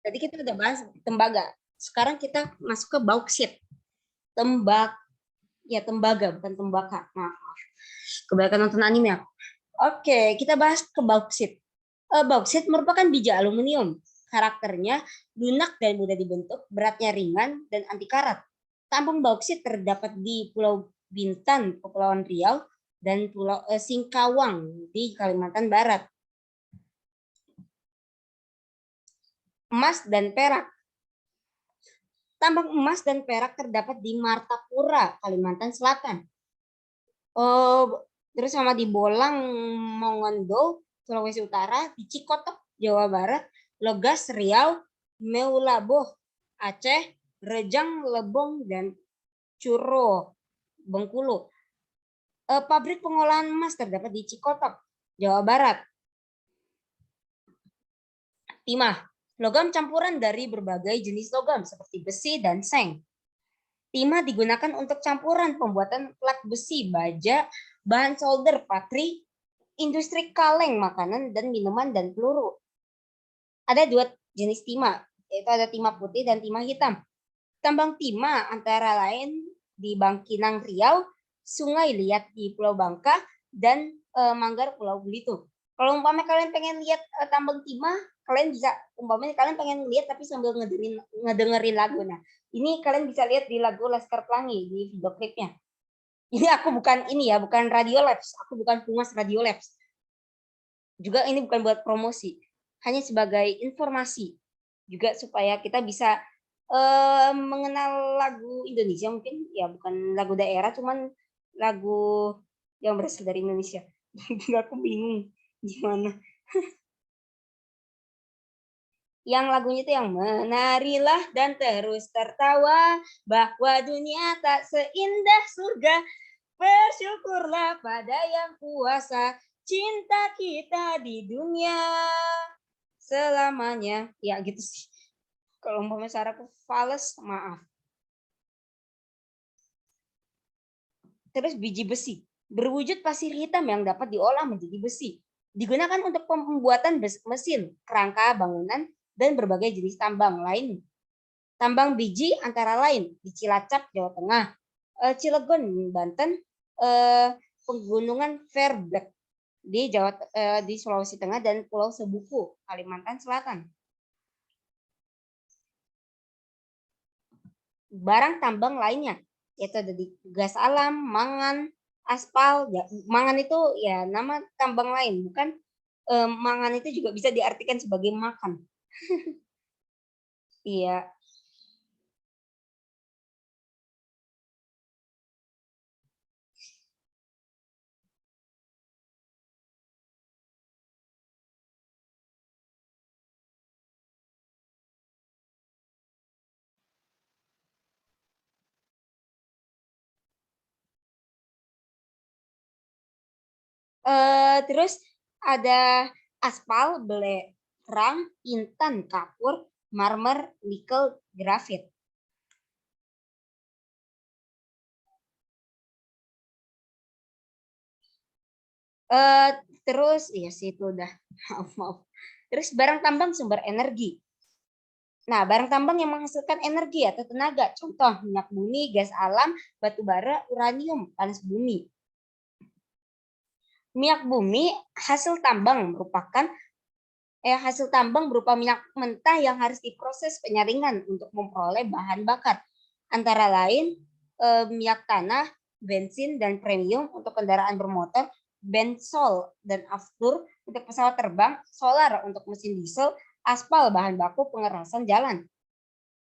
Tadi kita udah bahas tembaga. Sekarang kita masuk ke bauksit. Tembaga, bukan tembaka. Maaf. Kebanyakan nonton anime ya. Oke, kita bahas ke bauksit. Bauksit merupakan biji aluminium. Karakternya lunak dan mudah dibentuk, beratnya ringan dan anti karat. Tambang bauksit terdapat di Pulau Bintan, Kepulauan Riau, dan Pulau Singkawang di Kalimantan Barat. Emas dan perak. Tambang emas dan perak terdapat di Martapura, Kalimantan Selatan. Terus sama di Bolang, Mongondo, Sulawesi Utara, di Cikotok, Jawa Barat, Logas, Riau, Meulaboh, Aceh, Rejang, Lebong, dan Curo, Bengkulu. Pabrik pengolahan emas terdapat di Cikotok, Jawa Barat. Timah, logam campuran dari berbagai jenis logam seperti besi dan seng. Timah digunakan untuk campuran pembuatan plat besi, baja, bahan solder, patri, industri kaleng, makanan dan minuman, dan peluru. Ada 2 jenis timah, yaitu ada timah putih dan timah hitam. Tambang timah antara lain di Bangkinang Riau, Sungai Liat di Pulau Bangka, dan Manggar Pulau Belitung. Kalau umpamanya kalian pengen lihat tambang timah, kalian bisa umpamanya kalian pengen lihat tapi sambil ngedengerin lagu. Nah, ini kalian bisa lihat di lagu Laskar Pelangi di video klipnya. Ini aku bukan bukan Radio Labs, aku bukan Pumas Radio Labs. Juga ini bukan buat promosi, hanya sebagai informasi juga supaya kita bisa mengenal lagu Indonesia, mungkin ya bukan lagu daerah, cuman lagu yang berasal dari Indonesia. Aku bingung gimana. Yang lagunya itu yang menarilah dan terus tertawa bahwa dunia tak seindah surga, bersyukurlah pada yang kuasa, cinta kita di dunia selamanya. Ya gitu sih. Kalau umpamanya suaraku fals, maaf. Terus biji besi, berwujud pasir hitam yang dapat diolah menjadi besi. Digunakan untuk pembuatan mesin, kerangka bangunan, dan berbagai jenis tambang lain. Tambang biji antara lain di Cilacap, Jawa Tengah, Cilegon, Banten, Pegunungan Fairbanks di Sulawesi Tengah, dan Pulau Sebuku, Kalimantan Selatan. Barang tambang lainnya yaitu ada di gas alam, mangan, aspal. Ya, mangan itu ya nama tambang lain, bukan mangan itu juga bisa diartikan sebagai makan. Iya. Terus ada aspal, belerang, intan, kapur, marmer, nikel, grafit. Terus ya sih itu udah maaf. Terus barang tambang sumber energi. Nah, barang tambang yang menghasilkan energi atau tenaga, contoh minyak bumi, gas alam, batu bara, uranium, panas bumi. Minyak bumi hasil tambang berupa minyak mentah yang harus diproses penyaringan untuk memperoleh bahan bakar. Antara lain minyak tanah, bensin dan premium untuk kendaraan bermotor, bensol dan aftur untuk pesawat terbang, solar untuk mesin diesel, aspal bahan baku pengerasan jalan.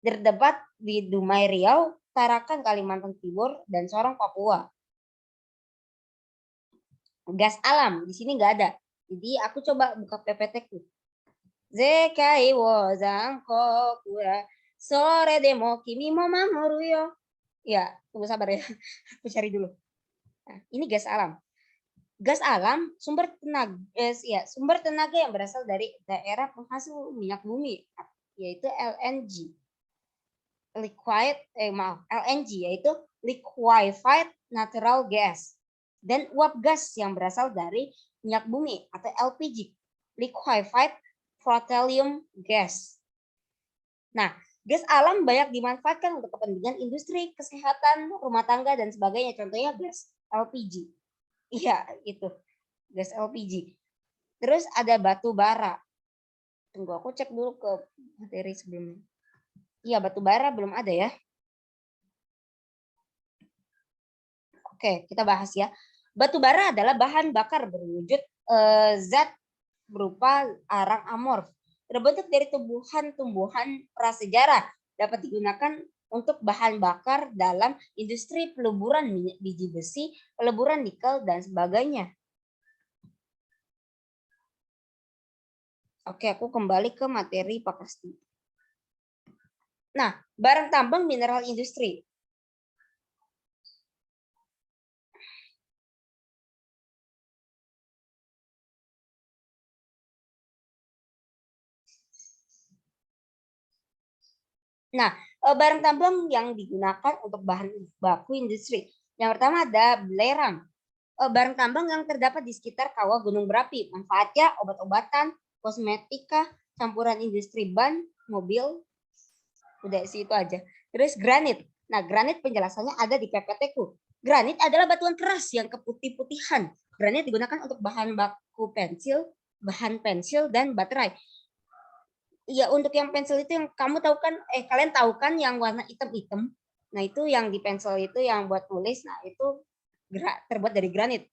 Terdapat di Dumai Riau, Tarakan Kalimantan Timur, dan Sorong Papua. Gas alam di sini nggak ada. Jadi aku coba buka PPT-ku. Zekai wo zangko kura sore demo kimi mo mamoru yo. Ya, tunggu sabar ya. Aku cari dulu. Nah, ini gas alam. Gas alam sumber tenaga yang berasal dari daerah penghasil minyak bumi, yaitu LNG. LNG yaitu liquefied natural gas, dan uap gas yang berasal dari minyak bumi atau LPG, liquefied petroleum gas. Nah, gas alam banyak dimanfaatkan untuk kepentingan industri, kesehatan, rumah tangga, dan sebagainya. Contohnya gas LPG. Iya, itu. Gas LPG. Terus ada batu bara. Tunggu, aku cek dulu ke materi sebelumnya. Iya, batu bara belum ada ya. Oke, kita bahas ya. Batu bara adalah bahan bakar berwujud zat berupa arang amorf. Terbentuk dari tumbuhan-tumbuhan prasejarah. Dapat digunakan untuk bahan bakar dalam industri peleburan biji besi, peleburan nikel, dan sebagainya. Oke, aku kembali ke materi Pak Kasti. Nah, barang tambang mineral industri. Nah, barang tambang yang digunakan untuk bahan baku industri. Yang pertama ada belerang. Barang tambang yang terdapat di sekitar kawah gunung berapi. Manfaatnya obat-obatan, kosmetika, campuran industri ban, mobil. Udah sih itu aja. Terus granit. Nah, granit penjelasannya ada di PPT-ku. Granit adalah batuan keras yang keputih-putihan. Granit digunakan untuk bahan baku pensil, bahan pensil, dan baterai. Ya, untuk yang pensil itu yang kamu tahu kan, kalian tahu kan yang warna hitam-hitam. Nah, itu yang di pensil itu yang buat tulis. Nah, itu terbuat dari granit.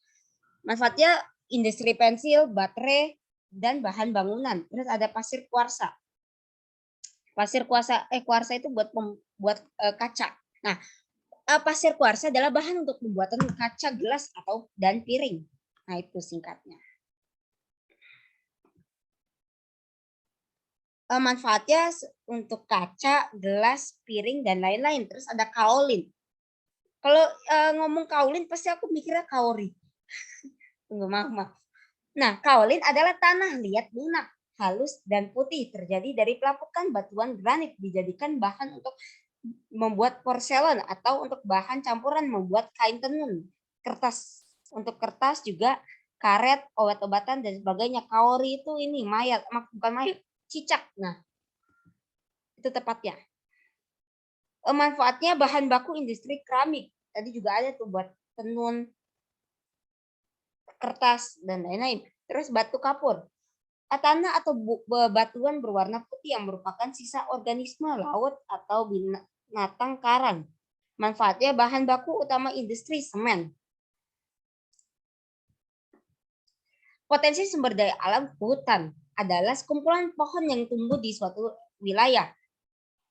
Manfaatnya industri pensil, baterai, dan bahan bangunan. Terus ada pasir kuarsa. Pasir kuarsa itu buat kaca. Nah, pasir kuarsa adalah bahan untuk pembuatan kaca, gelas, atau dan piring. Nah, itu singkatnya. Manfaatnya untuk kaca, gelas, piring, dan lain-lain. Terus ada kaolin. Kalau ngomong kaolin pasti aku mikirnya kaori. Tunggu, maaf. Nah, kaolin adalah tanah liat lunak, halus dan putih, terjadi dari pelapukan batuan granit, dijadikan bahan untuk membuat porselen atau untuk bahan campuran membuat kain tenun, kertas. Untuk kertas juga karet, obat-obatan, dan sebagainya. Kaori itu ini mayat, bukan mayat, cicak. Nah, itu tepatnya. Manfaatnya bahan baku industri keramik. Tadi juga ada tuh buat tenun, kertas, dan lain-lain. Terus batu kapur. Tanah atau batuan berwarna putih yang merupakan sisa organisme laut atau binatang karang. Manfaatnya bahan baku utama industri semen. Potensi sumber daya alam hutan adalah sekumpulan pohon yang tumbuh di suatu wilayah.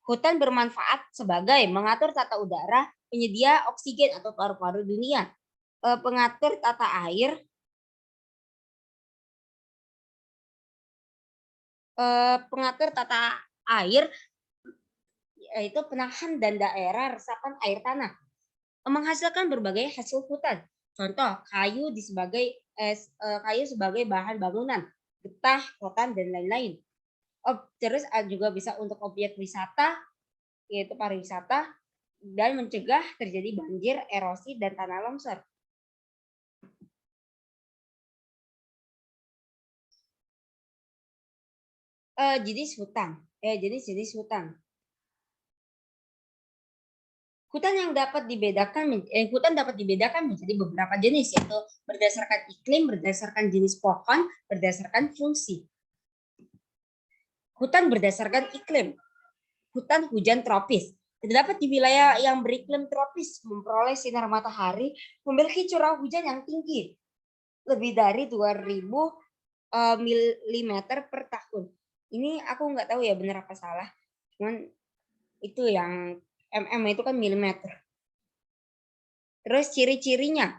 Hutan bermanfaat sebagai mengatur tata udara, penyedia oksigen atau paru-paru dunia, pengatur tata air, yaitu penahan dan daerah resapan air tanah, menghasilkan berbagai hasil hutan. Contoh, kayu sebagai bahan bangunan, getah, rotan, dan lain-lain. Terus juga bisa untuk objek wisata, yaitu pariwisata, dan mencegah terjadi banjir, erosi, dan tanah longsor. Jenis hutan. Hutan dapat dibedakan menjadi beberapa jenis, yaitu berdasarkan iklim, berdasarkan jenis pohon, berdasarkan fungsi. Hutan berdasarkan iklim. Hutan hujan tropis. Terdapat di wilayah yang beriklim tropis, memperoleh sinar matahari, memiliki curah hujan yang tinggi, lebih dari 2000 mm per tahun. Ini aku nggak tahu ya benar apa salah. Cuman itu yang itu kan milimeter. Terus ciri-cirinya,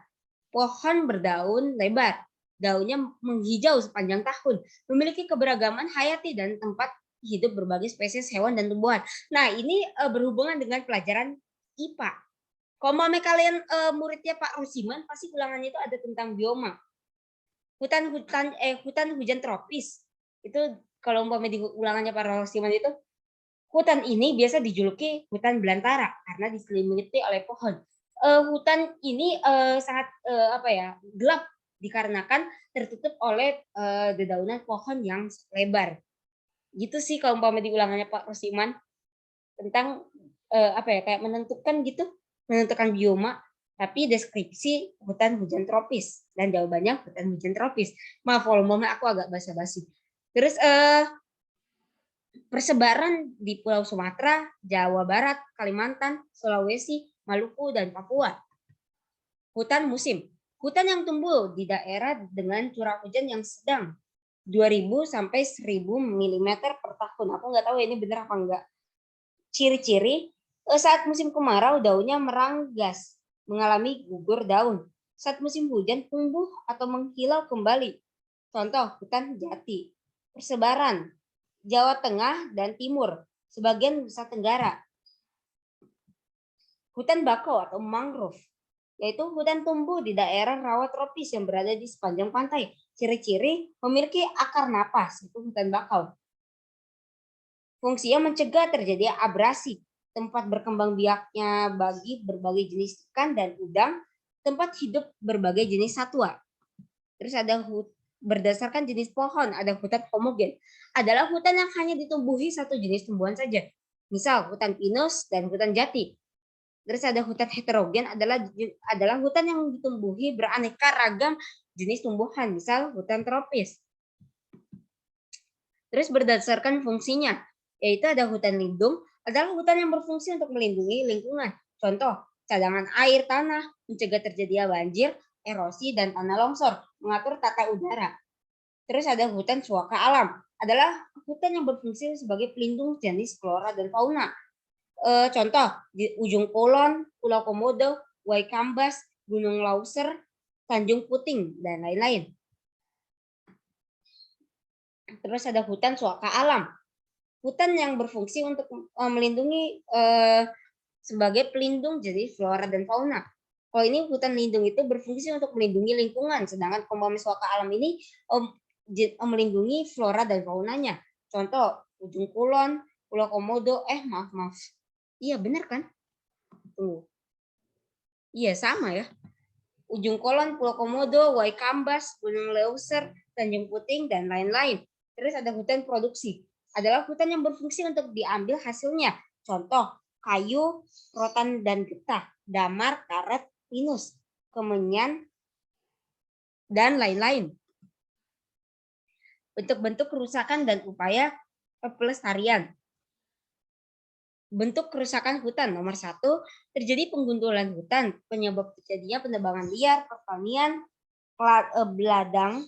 pohon berdaun lebar, daunnya menghijau sepanjang tahun, memiliki keberagaman hayati dan tempat hidup berbagai spesies hewan dan tumbuhan. Nah, ini berhubungan dengan pelajaran IPA. Kalau mau kalian muridnya Pak Rusiman, pasti ulangannya itu ada tentang bioma. Hutan hujan tropis. Itu kalau umpamanya di ulangannya Pak Rusiman itu, hutan ini biasa dijuluki hutan belantara karena diselimuti oleh pohon. Hutan ini sangat gelap dikarenakan tertutup oleh dedaunan pohon yang lebar. Gitu sih kalau umpamanya di ulangannya Pak Rosiman. tentang apa ya, kayak menentukan gitu, menentukan bioma, tapi deskripsi hutan hujan tropis dan jawabannya hutan hujan tropis. Maaf volumenya aku agak basa-basi. Terus persebaran di Pulau Sumatera, Jawa Barat, Kalimantan, Sulawesi, Maluku, dan Papua. Hutan musim. Hutan yang tumbuh di daerah dengan curah hujan yang sedang 2000 sampai 1000 mm per tahun. Aku nggak tahu ini benar apa enggak. Ciri-ciri saat musim kemarau daunnya meranggas, mengalami gugur daun. Saat musim hujan tumbuh atau menghilau kembali. Contoh hutan jati. Persebaran Jawa Tengah dan Timur, sebagian Nusa Tenggara. Hutan bakau atau mangrove, yaitu hutan tumbuh di daerah rawa tropis yang berada di sepanjang pantai. Ciri-ciri memiliki akar napas, itu hutan bakau. Fungsinya mencegah terjadi abrasi, tempat berkembang biaknya bagi berbagai jenis ikan dan udang, tempat hidup berbagai jenis satwa. Terus ada berdasarkan jenis pohon, ada hutan homogen. Adalah hutan yang hanya ditumbuhi satu jenis tumbuhan saja. Misal hutan pinus dan hutan jati. Terus ada hutan heterogen adalah hutan yang ditumbuhi beraneka ragam jenis tumbuhan, misal hutan tropis. Terus berdasarkan fungsinya, yaitu ada hutan lindung, adalah hutan yang berfungsi untuk melindungi lingkungan. Contoh, cadangan air tanah, mencegah terjadinya banjir, erosi, dan tanah longsor, mengatur tata udara. Terus ada hutan suaka alam, adalah hutan yang berfungsi sebagai pelindung jenis flora dan fauna. Contoh, di Ujung Kulon, Pulau Komodo, Waikambas, Gunung Lauser, Tanjung Puting, dan lain-lain. Terus ada hutan suaka alam, hutan yang berfungsi untuk melindungi sebagai pelindung jadi flora dan fauna. Kalau ini hutan lindung itu berfungsi untuk melindungi lingkungan, sedangkan umpama suaka alam ini melindungi flora dan faunanya. Contoh, Ujung Kulon, Pulau Komodo, maaf. Iya benar kan? Tuh. Iya sama ya. Ujung Kulon, Pulau Komodo, Waikambas, Gunung Leuser, Tanjung Puting, dan lain-lain. Terus ada hutan produksi. Adalah hutan yang berfungsi untuk diambil hasilnya. Contoh, kayu, rotan dan getah, damar, karet, pinus, kemenyan, dan lain-lain. Bentuk-bentuk kerusakan dan upaya pelestarian. Bentuk kerusakan hutan nomor 1, terjadi penggundulan hutan, penyebab terjadinya penebangan liar, pertanian, beladang,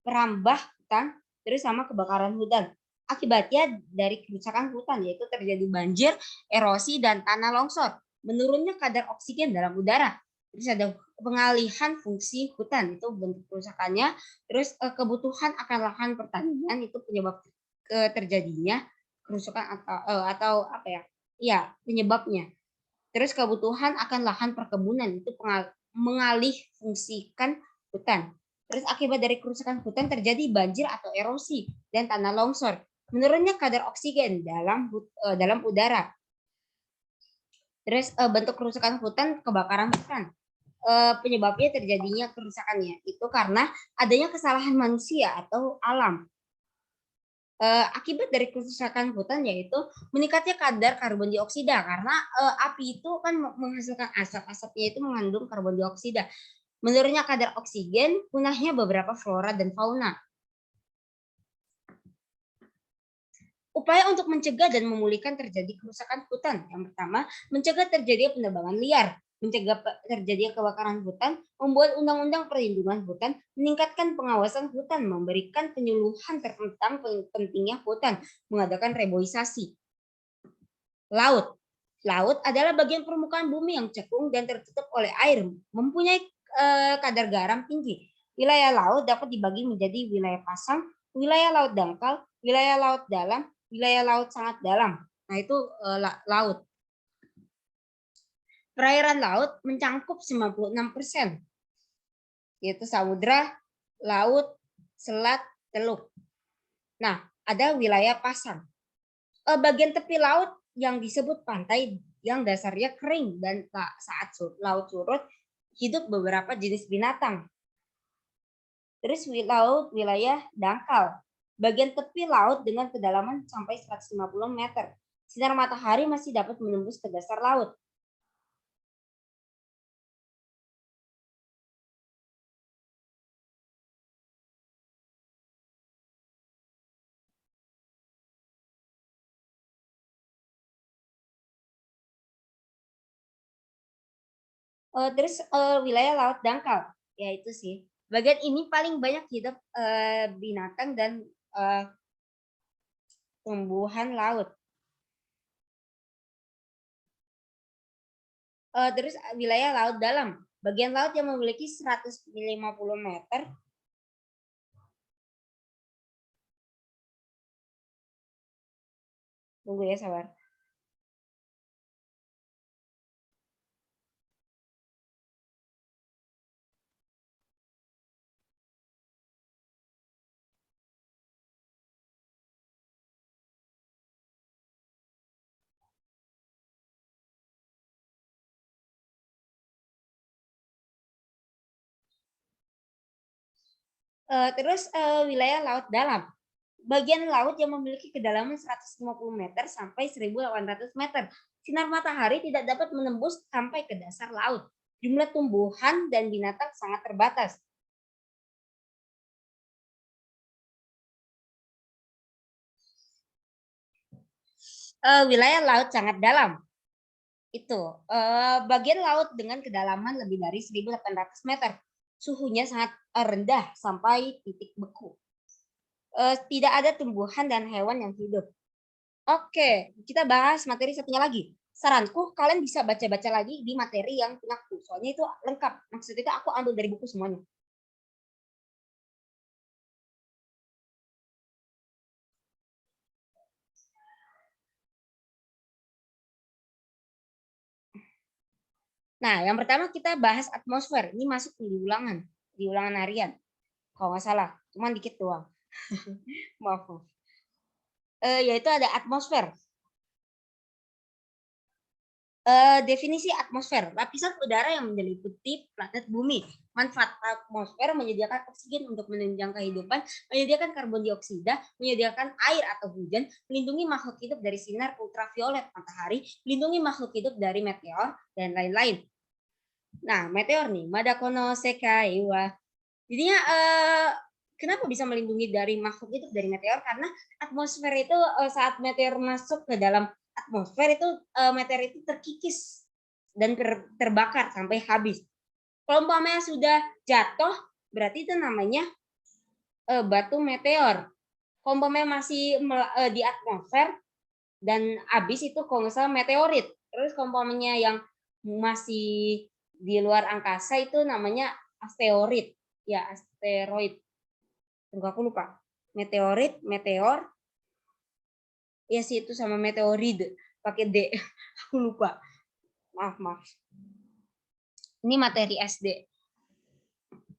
perambah hutan, terus sama kebakaran hutan. Akibatnya dari kerusakan hutan yaitu terjadi banjir, erosi, dan tanah longsor, menurunnya kadar oksigen dalam udara. Terus ada pengalihan fungsi hutan, itu bentuk kerusakannya. Terus kebutuhan akan lahan pertanian, itu penyebab terjadinya kerusakan atau apa ya? Iya, penyebabnya. Terus kebutuhan akan lahan perkebunan, itu mengalih fungsikan hutan. Terus akibat dari kerusakan hutan terjadi banjir atau erosi dan tanah longsor. Menurunnya kadar oksigen dalam udara. Terus bentuk kerusakan hutan, kebakaran hutan. Penyebabnya terjadinya kerusakannya itu karena adanya kesalahan manusia atau alam. Akibat dari kerusakan hutan yaitu meningkatnya kadar karbon dioksida karena api itu kan menghasilkan asap-asapnya itu mengandung karbon dioksida. Menurunnya kadar oksigen, punahnya beberapa flora dan fauna. Upaya untuk mencegah dan memulihkan terjadi kerusakan hutan. Yang pertama, mencegah terjadi penebangan liar, mencegah terjadinya kebakaran hutan, membuat undang-undang perlindungan hutan, meningkatkan pengawasan hutan, memberikan penyuluhan tentang pentingnya hutan, mengadakan reboisasi. Laut. Laut adalah bagian permukaan bumi yang cekung dan tertutup oleh air, mempunyai kadar garam tinggi. Wilayah laut dapat dibagi menjadi wilayah pasang, wilayah laut dangkal, wilayah laut dalam, wilayah laut sangat dalam. Nah, itu laut. Perairan laut mencangkup 96%, yaitu samudra, laut, selat, teluk. Nah, ada wilayah pasang. Bagian tepi laut yang disebut pantai yang dasarnya kering dan saat laut surut hidup beberapa jenis binatang. Terus laut wilayah dangkal, bagian tepi laut dengan kedalaman sampai 150 meter. Sinar matahari masih dapat menembus ke dasar laut. Terus wilayah laut dangkal, ya itu sih. Bagian ini paling banyak hidup binatang dan tumbuhan laut. Terus wilayah laut dalam, bagian laut yang memiliki 150 meter. Tunggu ya, sabar. Terus wilayah laut dalam, bagian laut yang memiliki kedalaman 150 meter sampai 1.800 meter. Sinar matahari tidak dapat menembus sampai ke dasar laut. Jumlah tumbuhan dan binatang sangat terbatas. Wilayah laut sangat dalam, itu bagian laut dengan kedalaman lebih dari 1.800 meter. Suhunya sangat rendah sampai titik beku. Tidak ada tumbuhan dan hewan yang hidup. Oke, kita bahas materi satunya lagi. Saranku, kalian bisa baca-baca lagi di materi yang punyaku. Soalnya itu lengkap. Maksudnya itu aku ambil dari buku semuanya. Nah, yang pertama kita bahas atmosfer. Ini masuk di ulangan harian. Kalau nggak salah, cuma dikit doang. Maaf. Yaitu ada atmosfer. Definisi atmosfer, lapisan udara yang menyelimuti planet bumi. Manfaat atmosfer menyediakan oksigen untuk menunjang kehidupan, menyediakan karbon dioksida, menyediakan air atau hujan, melindungi makhluk hidup dari sinar ultraviolet matahari, melindungi makhluk hidup dari meteor, dan lain-lain. Nah, meteor nih, Madakono Sekai wa. Jadinya kenapa bisa melindungi dari makhluk hidup dari meteor? Karena atmosfer itu saat meteor masuk ke dalam atmosfer itu meteor itu terkikis dan terbakar sampai habis. Kalau umpamanya sudah jatuh, berarti itu namanya batu meteor. Kalau umpamanya masih di atmosfer dan habis itu kalau nggak salah meteorit. Terus kalau umpamanya yang masih di luar angkasa itu namanya asteroid. Ya, asteroid. Tunggu aku lupa. Meteorit, meteor, ya sih itu sama meteorid pakai D. Aku lupa. Maaf. Ini materi SD.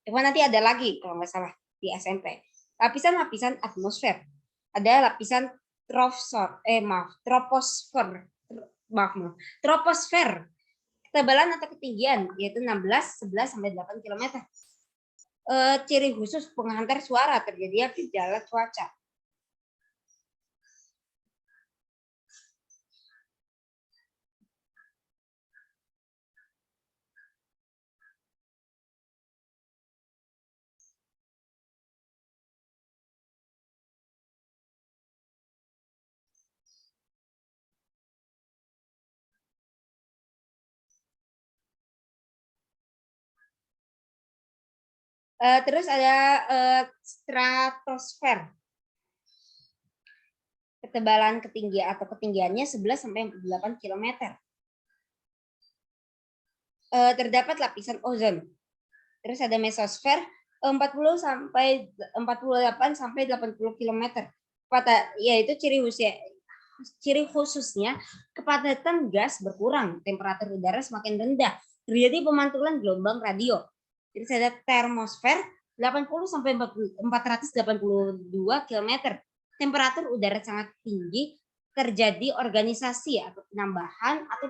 Cuma nanti ada lagi kalau nggak salah di SMP. Lapisan-lapisan atmosfer. Ada lapisan troposfer. Troposfer. Ketebalan atau ketinggian yaitu 16, 11 sampai 8 km. Ciri khusus penghantar suara terjadinya gejala cuaca. Terus ada stratosfer. Ketebalan ketinggian atau ketinggiannya 11 sampai 48 km. Terdapat lapisan ozon. Terus ada mesosfer 40 sampai 48 sampai 80 km. Yaitu ciri khususnya kepadatan gas berkurang, temperatur udara semakin rendah, terjadi pemantulan gelombang radio. Terus ada termosfer 80 sampai 482 km. Temperatur udara sangat tinggi, terjadi organisasi atau penambahan atau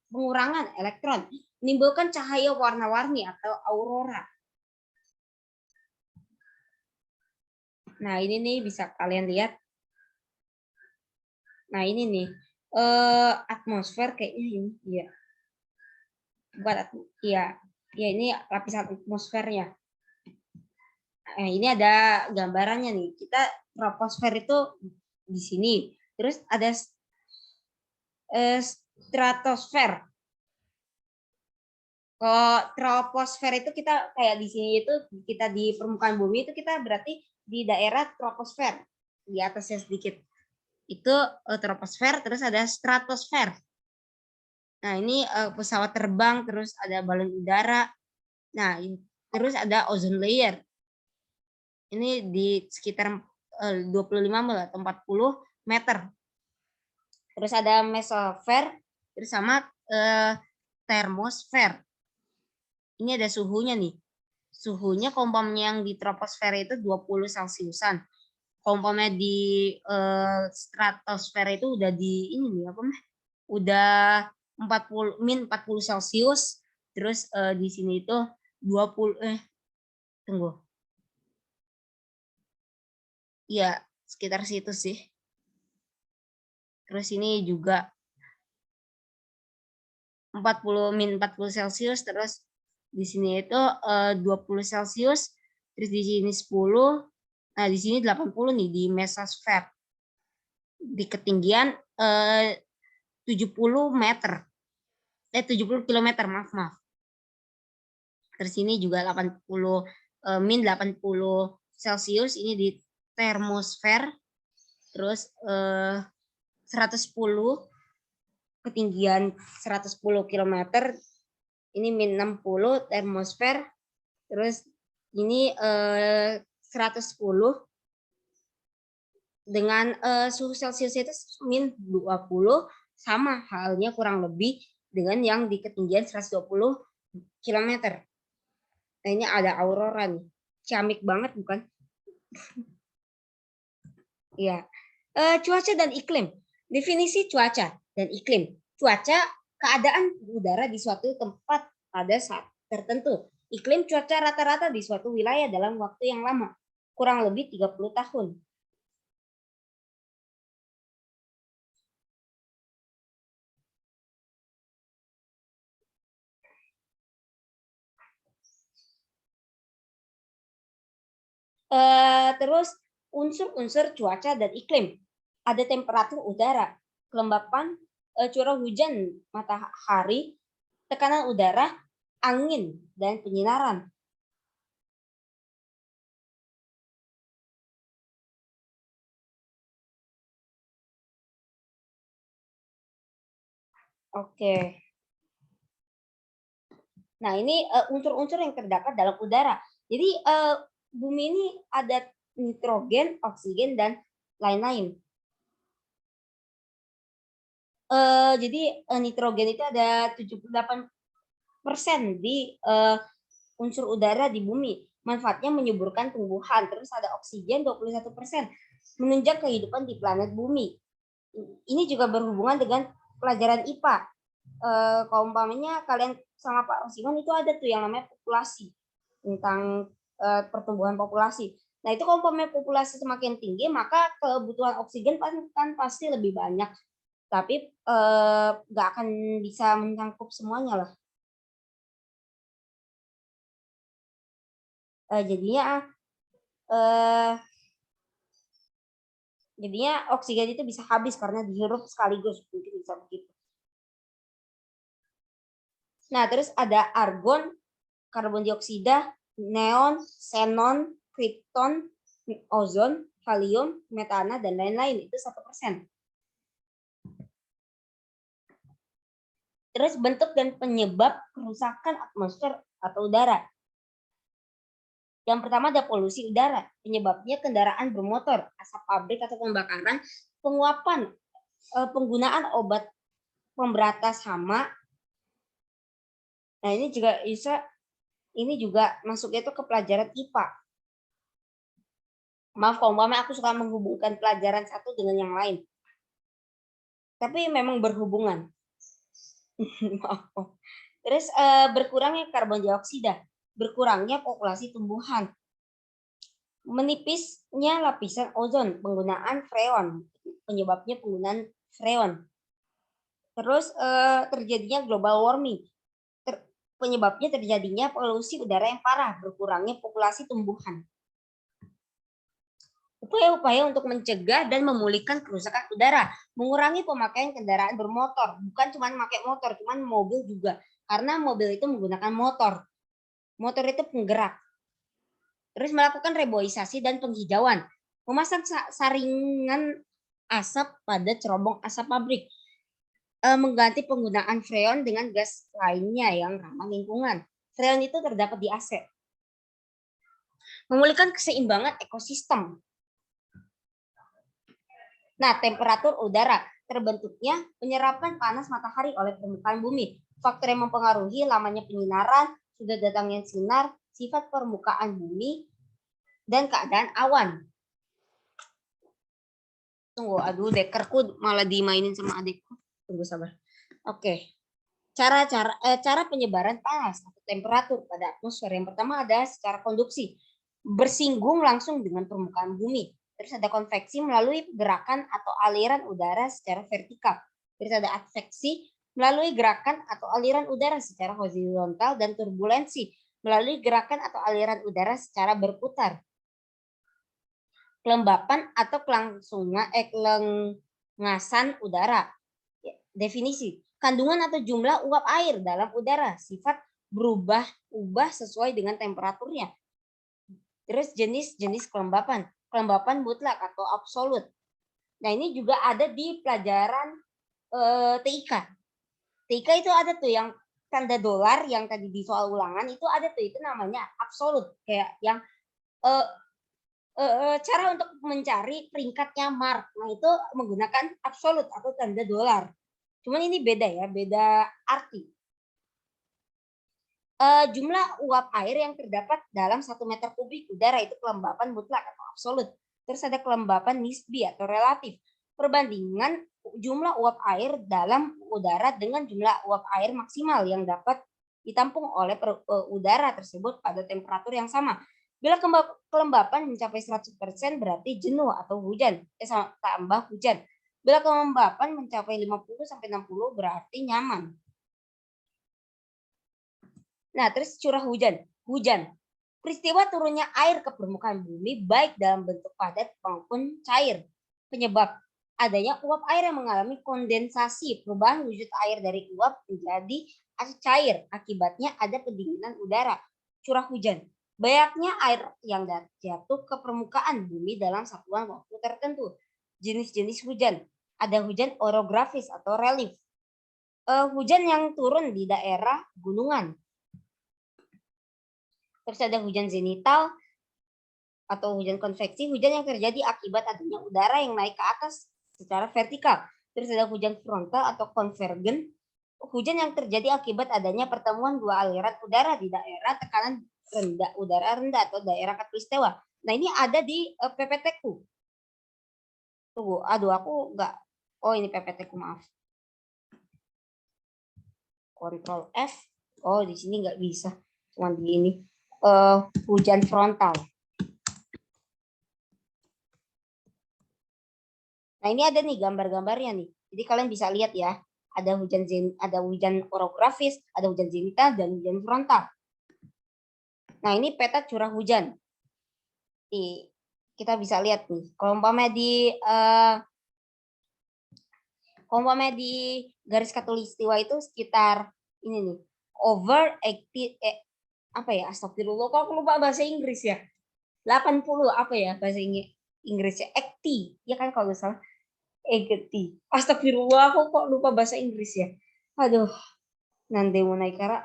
pengurangan elektron, menimbulkan cahaya warna-warni atau aurora. Nah, ini nih bisa kalian lihat. Nah, ini nih atmosfer kayaknya ini ya. Iya, ini lapisan atmosfernya. Ini ada gambarannya nih. Kita troposfer itu di sini. Terus ada stratosfer. Kalau troposfer itu kita kayak di sini itu kita di permukaan bumi itu kita berarti di daerah troposfer di atasnya sedikit. Itu troposfer, terus ada stratosfer. Nah, ini pesawat terbang, terus ada balon udara. Nah, terus ada ozone layer. Ini di sekitar 25 atau 40 meter. Terus ada mesosfer, terus sama termosfer. Ini ada suhunya nih. Suhunya kompomnya yang di troposfer itu 20 Celciusan. Kompomnya di stratosfer itu udah di ini nih apa mah? Udah 40 Celcius. Terus di sini itu 20 tunggu. Iya, sekitar situ sih. Terus ini juga 40 Celcius, terus di sini itu 20 Celcius, terus di sini 10, nah di sini 80 nih di mesosfer. Di ketinggian 70 meter. 70 kilometer, maaf. Terus ini juga 80 Celcius, ini di termosfer. Terus 110 ketinggian 110 km, ini -60 termosfer, terus ini 110 dengan suhu Celcius itu -20, sama halnya kurang lebih dengan yang di ketinggian 120 km. Nah, ini ada aurora nih. Ciamik banget bukan? Ya. Cuaca dan iklim. Definisi cuaca dan iklim. Cuaca, keadaan udara di suatu tempat pada saat tertentu. Iklim cuaca rata-rata di suatu wilayah dalam waktu yang lama, kurang lebih 30 tahun. Terus unsur-unsur cuaca dan iklim. Ada temperatur udara, kelembapan, curah hujan matahari, tekanan udara, angin, dan penyinaran. Oke. Nah, ini unsur-unsur yang terdapat dalam udara. Jadi bumi ini ada nitrogen, oksigen, dan lain-lain. Jadi nitrogen itu ada 78% di unsur udara di bumi. Manfaatnya menyuburkan tumbuhan. Terus ada oksigen 21%, menunjang kehidupan di planet bumi. Ini juga berhubungan dengan pelajaran IPA. Kalau umpamanya kalian sama Pak Rosiman itu ada tuh yang namanya populasi, tentang pertumbuhan populasi. Nah, itu kalau umpamanya populasi semakin tinggi, maka kebutuhan oksigen kan pasti lebih banyak. Tapi nggak akan bisa menyangkut semuanya lah. Jadinya oksigen itu bisa habis karena dihirup sekaligus, mungkin bisa begitu. Nah, terus ada argon, karbon dioksida, neon, xenon, krypton, ozon, helium, metana, dan lain-lain. Itu 1%. Terus bentuk dan penyebab kerusakan atmosfer atau udara. Yang pertama ada polusi udara. Penyebabnya kendaraan bermotor, asap pabrik atau pembakaran, penguapan, penggunaan obat pemberatas hama. Nah, ini juga bisa, ini juga masuknya itu ke pelajaran IPA. Maaf kalau aku suka menghubungkan pelajaran satu dengan yang lain. Tapi memang berhubungan. Terus berkurangnya karbon dioksida, berkurangnya populasi tumbuhan, menipisnya lapisan ozon, penggunaan freon, penyebabnya penggunaan freon. Terus terjadinya global warming. Penyebabnya terjadinya polusi udara yang parah, berkurangnya populasi tumbuhan. Upaya-upaya untuk mencegah dan memulihkan kerusakan udara, mengurangi pemakaian kendaraan bermotor, bukan cuma pakai motor, cuma mobil juga, karena mobil itu menggunakan motor. Motor itu penggerak. Terus melakukan reboisasi dan penghijauan, memasang saringan asap pada cerobong asap pabrik, mengganti penggunaan freon dengan gas lainnya yang ramah lingkungan. Freon itu terdapat di AC. Memulihkan keseimbangan ekosistem. Nah, temperatur udara terbentuknya penyerapan panas matahari oleh permukaan bumi. Faktor yang mempengaruhi lamanya penyinaran, sudah datangnya sinar, sifat permukaan bumi, dan keadaan awan. Tunggu, aduh, dekerku malah dimainin sama adikku. Tunggu sabar. Oke. Cara penyebaran panas atau temperatur pada atmosfer yang pertama ada secara konduksi, bersinggung langsung dengan permukaan bumi. Terus ada konveksi melalui gerakan atau aliran udara secara vertikal. Terus ada adveksi melalui gerakan atau aliran udara secara horizontal, dan turbulensi melalui gerakan atau aliran udara secara berputar. Kelembapan atau kelengasan udara. Definisi: kandungan atau jumlah uap air dalam udara, sifat berubah-ubah sesuai dengan temperaturnya. Terus jenis-jenis kelembapan. Kelembapan mutlak atau absolut. Nah, ini juga ada di pelajaran TIK. TIK itu ada tuh yang tanda dolar yang tadi di soal ulangan itu ada tuh, itu namanya absolut. Kayak yang cara untuk mencari peringkatnya mark. Nah, itu menggunakan absolut atau tanda dolar. Cuman ini beda ya, beda arti. Jumlah uap air yang terdapat dalam 1 meter kubik udara itu kelembapan mutlak atau absolut. Terus ada kelembapan nisbi atau relatif. Perbandingan jumlah uap air dalam udara dengan jumlah uap air maksimal yang dapat ditampung oleh udara tersebut pada temperatur yang sama. Bila kelembapan mencapai 100% berarti jenuh atau hujan, tambah hujan. Bila kelembapan mencapai 50-60 berarti nyaman. Nah, terus curah hujan. Hujan. Peristiwa turunnya air ke permukaan bumi baik dalam bentuk padat maupun cair. Penyebab adanya uap air yang mengalami kondensasi, perubahan wujud air dari uap menjadi cair. Akibatnya ada pendinginan udara. Curah hujan. Banyaknya air yang jatuh ke permukaan bumi dalam satuan waktu tertentu. Jenis-jenis hujan. Ada hujan orografis atau relief. Hujan yang turun di daerah gunungan. Terus ada hujan zenital atau hujan konveksi, hujan yang terjadi akibat adanya udara yang naik ke atas secara vertikal. Terus ada hujan frontal atau konvergen, hujan yang terjadi akibat adanya pertemuan dua aliran udara di daerah tekanan rendah, udara rendah atau daerah katulistiwa. Nah, ini ada di PPT-ku. Tunggu, aduh aku enggak. Oh, ini PPT-ku, maaf. Ctrl F. Oh, di sini nggak bisa. Cuma di ini. Hujan frontal. Nah, ini ada nih gambar-gambarnya nih. Jadi kalian bisa lihat ya. Ada hujan orografis, ada hujan zenital, dan hujan frontal. Nah, ini peta curah hujan. Kita bisa lihat nih. Kalau umpamanya di garis khatulistiwa itu sekitar ini nih. Over 80 apa ya? Astagfirullah, kok aku lupa bahasa Inggris ya. 80 apa ya bahasa Inggrisnya? 80. Ya kan kalau nggak salah. 80. Astagfirullah, aku kok lupa bahasa Inggris ya. Aduh. Nanti mau naik kara.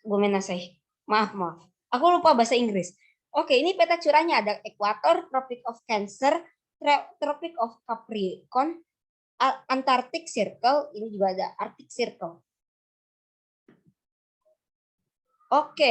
Gomenasai. Maaf. Aku lupa bahasa Inggris. Oke, ini peta curahnya ada ekuator, Tropic of Cancer, Tropic of Capricorn, Antarctic Circle, ini juga ada Arctic Circle. Oke.